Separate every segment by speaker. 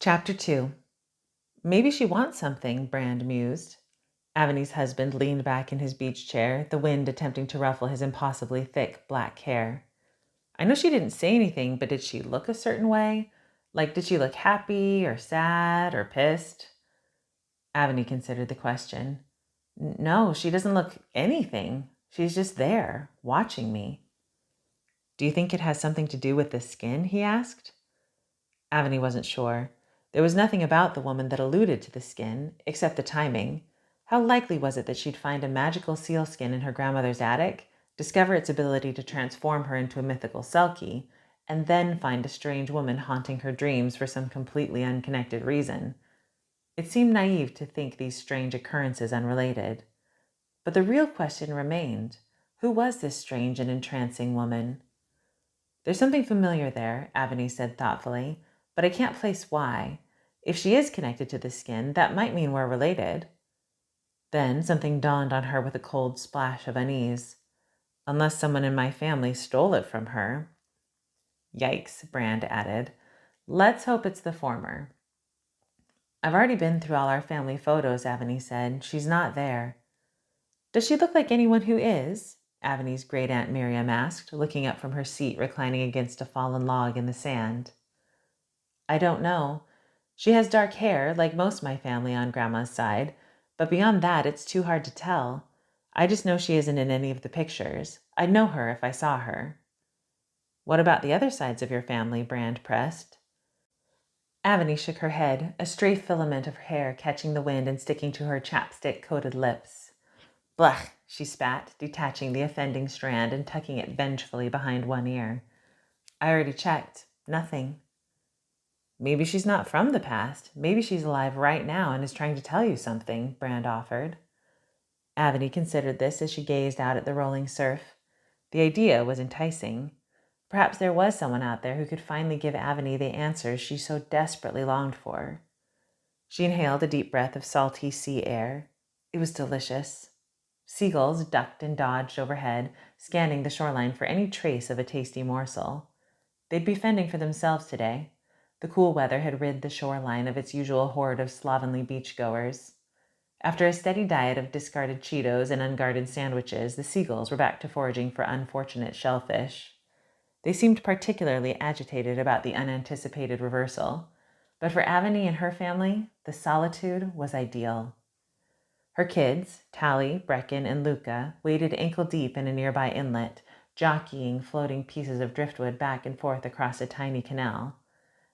Speaker 1: Chapter 2. Maybe she wants something, Brand mused. Aveny's husband leaned back in his beach chair, the wind attempting to ruffle his impossibly thick black hair. I know she didn't say anything, but did she look a certain way? Like, did she look happy or sad or pissed? Aveny considered the question. No, she doesn't look anything. She's just there, watching me. Do you think it has something to do with the skin? He asked. Aveny wasn't sure. There was nothing about the woman that alluded to the skin, except the timing. How likely was it that she'd find a magical sealskin in her grandmother's attic, discover its ability to transform her into a mythical Selkie, and then find a strange woman haunting her dreams for some completely unconnected reason? It seemed naive to think these strange occurrences unrelated. But the real question remained. Who was this strange and entrancing woman? There's something familiar there, Aveny said thoughtfully, but I can't place why. If she is connected to the skin, that might mean we're related. Then something dawned on her with a cold splash of unease. Unless someone in my family stole it from her. Yikes, Brand added. Let's hope it's the former. I've already been through all our family photos, Aveny said. She's not there. Does she look like anyone who is? Aveny's great aunt Miriam asked, looking up from her seat reclining against a fallen log in the sand. I don't know. She has dark hair, like most of my family on Grandma's side, but beyond that, it's too hard to tell. I just know she isn't in any of the pictures. I'd know her if I saw her. What about the other sides of your family? Brand pressed. Aveny shook her head, a stray filament of hair catching the wind and sticking to her chapstick-coated lips. Blech, she spat, detaching the offending strand and tucking it vengefully behind one ear. I already checked. Nothing. Maybe she's not from the past. Maybe she's alive right now and is trying to tell you something, Brand offered. Aveny considered this as she gazed out at the rolling surf. The idea was enticing. Perhaps there was someone out there who could finally give Aveny the answers she so desperately longed for. She inhaled a deep breath of salty sea air. It was delicious. Seagulls ducked and dodged overhead, scanning the shoreline for any trace of a tasty morsel. They'd be fending for themselves today. The cool weather had rid the shoreline of its usual horde of slovenly beachgoers. After a steady diet of discarded Cheetos and unguarded sandwiches, the seagulls were back to foraging for unfortunate shellfish. They seemed particularly agitated about the unanticipated reversal, but for Aveny and her family, the solitude was ideal. Her kids, Tally, Brecken, and Luca, waded ankle-deep in a nearby inlet, jockeying floating pieces of driftwood back and forth across a tiny canal.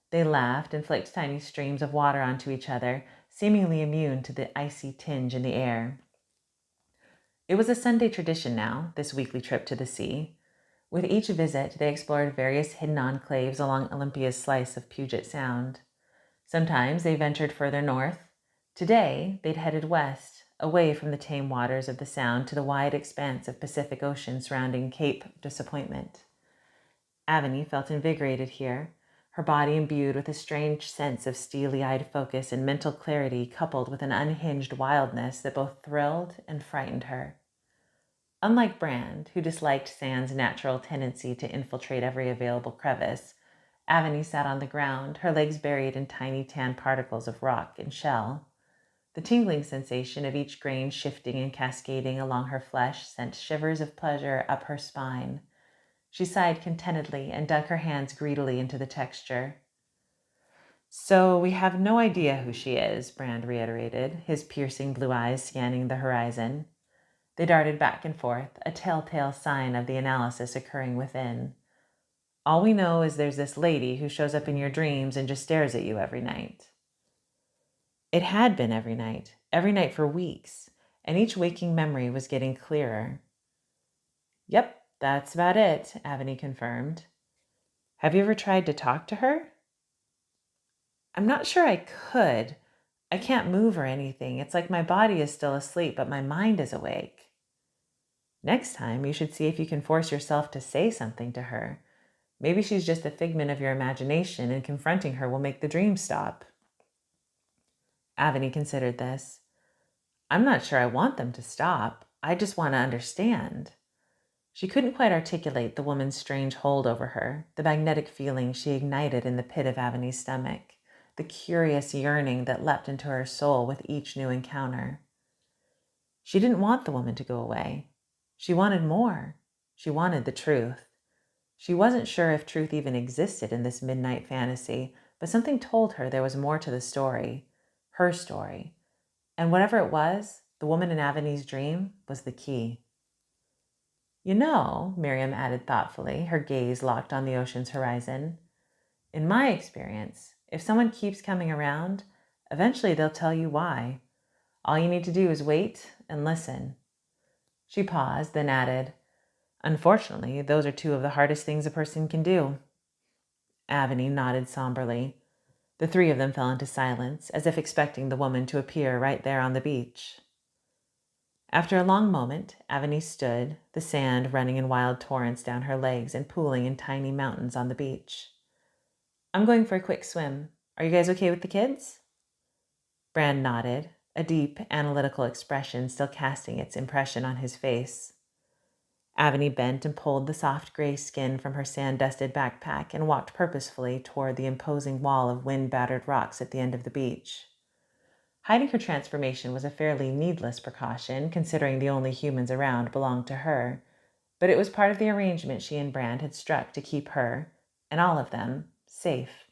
Speaker 1: They laughed and flicked tiny streams of water onto each other, seemingly immune to the icy tinge in the air. It was a Sunday tradition now, this weekly trip to the sea. With each visit, they explored various hidden enclaves along Olympia's slice of Puget Sound. Sometimes they ventured further north. Today, they'd headed west, away from the tame waters of the Sound to the wide expanse of Pacific Ocean surrounding Cape Disappointment. Aveny felt invigorated here, her body imbued with a strange sense of steely-eyed focus and mental clarity coupled with an unhinged wildness that both thrilled and frightened her. Unlike Brand, who disliked sand's natural tendency to infiltrate every available crevice, Aveny sat on the ground, her legs buried in tiny tan particles of rock and shell. The tingling sensation of each grain shifting and cascading along her flesh sent shivers of pleasure up her spine. She sighed contentedly and dug her hands greedily into the texture. So we have no idea who she is, Brand reiterated, his piercing blue eyes scanning the horizon. They darted back and forth, a telltale sign of the analysis occurring within. All we know is there's this lady who shows up in your dreams and just stares at you every night. It had been every night for weeks, and each waking memory was getting clearer. Yep, that's about it, Aveny confirmed. Have you ever tried to talk to her? I'm not sure I could. I can't move or anything. It's like my body is still asleep, but my mind is awake. Next time, you should see if you can force yourself to say something to her. Maybe she's just a figment of your imagination, and confronting her will make the dream stop. Aveny considered this. I'm not sure I want them to stop. I just want to understand. She couldn't quite articulate the woman's strange hold over her, the magnetic feeling she ignited in the pit of Aveny's stomach. the curious yearning that leapt into her soul with each new encounter. She didn't want the woman to go away. She wanted more. She wanted the truth. She wasn't sure if truth even existed in this midnight fantasy, but something told her there was more to the story, her story. And whatever it was, the woman in Aveny's dream was the key. You know, Miriam added thoughtfully, her gaze locked on the ocean's horizon, in my experience, if someone keeps coming around, eventually they'll tell you why. All you need to do is wait and listen. She paused, then added, unfortunately, those are two of the hardest things a person can do. Aveny nodded somberly. The three of them fell into silence, as if expecting the woman to appear right there on the beach. After a long moment, Aveny stood, the sand running in wild torrents down her legs and pooling in tiny mountains on the beach. I'm going for a quick swim. Are you guys okay with the kids? Brand nodded, a deep, analytical expression still casting its impression on his face. Aveny bent and pulled the soft gray skin from her sand-dusted backpack and walked purposefully toward the imposing wall of wind-battered rocks at the end of the beach. Hiding her transformation was a fairly needless precaution, considering the only humans around belonged to her, but it was part of the arrangement she and Brand had struck to keep her, and all of them, safe.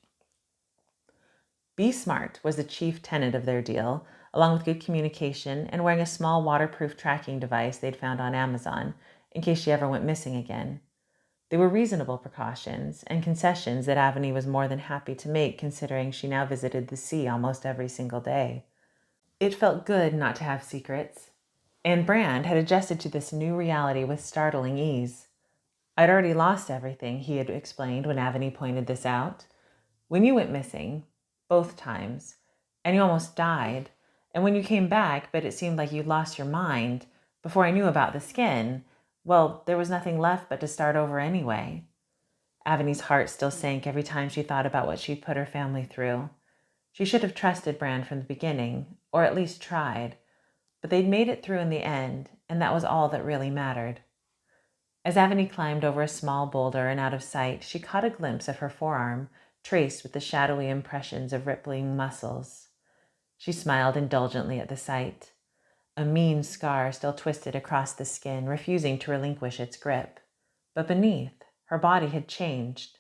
Speaker 1: Be smart was the chief tenet of their deal, along with good communication and wearing a small waterproof tracking device they'd found on Amazon, in case she ever went missing again. They were reasonable precautions and concessions that Aveny was more than happy to make, considering she now visited the sea almost every single day. It felt good not to have secrets, and Brand had adjusted to this new reality with startling ease. I'd already lost everything, he had explained when Aveny pointed this out. When you went missing, both times, and you almost died, and when you came back, but it seemed like you'd lost your mind, before I knew about the skin, well, there was nothing left but to start over anyway. Aveny's heart still sank every time she thought about what she'd put her family through. She should have trusted Brand from the beginning, or at least tried, but they'd made it through in the end, and that was all that really mattered. As Aveny climbed over a small boulder and out of sight, she caught a glimpse of her forearm, traced with the shadowy impressions of rippling muscles. She smiled indulgently at the sight. A mean scar still twisted across the skin, refusing to relinquish its grip. But beneath, her body had changed.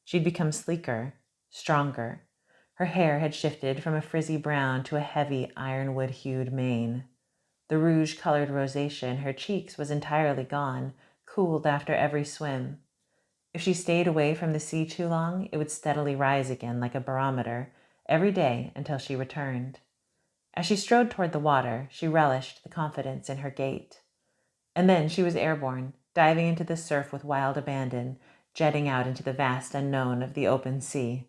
Speaker 1: She'd become sleeker, stronger. Her hair had shifted from a frizzy brown to a heavy ironwood-hued mane. The rouge-colored rosacea in her cheeks was entirely gone, cooled after every swim. If she stayed away from the sea too long, it would steadily rise again like a barometer, every day until she returned. As she strode toward the water, she relished the confidence in her gait. And then she was airborne, diving into the surf with wild abandon, jetting out into the vast unknown of the open sea.